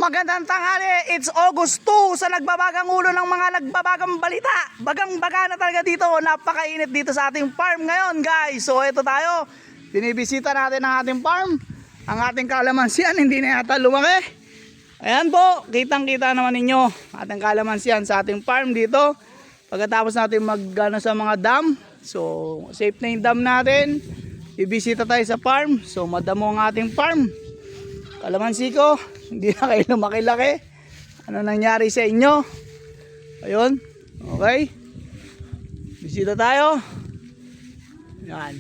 Magandang tanghali, it's August 2 sa nagbabagang ulo ng mga nagbabagang balita. Bagang-baga na talaga dito, napakainit dito sa ating farm ngayon guys. So ito tayo, binibisita natin ang ating farm. Ang ating kalamansian hindi na yata lumaki. Ayan po, kitang-kita naman ninyo ating kalamansian sa ating farm dito. Pagkatapos natin mag-ano sa mga dam, so safe na yung dam natin. Bibisita tayo sa farm, so madamo ang ating farm. Kalamansi ko, hindi na kayo lumaki-laki. Ano nangyari sa inyo? Ayun, okay. Bisita tayo. Yan.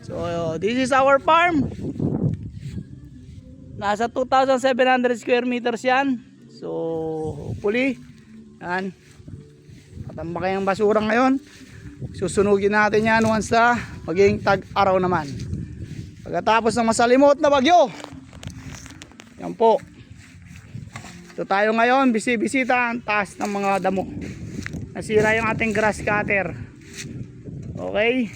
So, this is our farm. Nasa 2,700 square meters yan. So, hopefully, yan. Katambakay ang basura ngayon. Susunugin natin yan once na maging tag-araw naman. Pagkatapos ng masalimot na bagyo. Yan po. Ito tayo ngayon, bisita ang taas ng mga damo. Nasira yung ating grass cutter. Okay.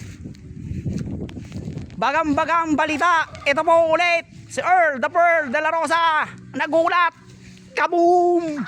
Bagang-bagang balita. Ito po ulit si Earl, the Pearl de la Rosa. Nagulat. Kaboom!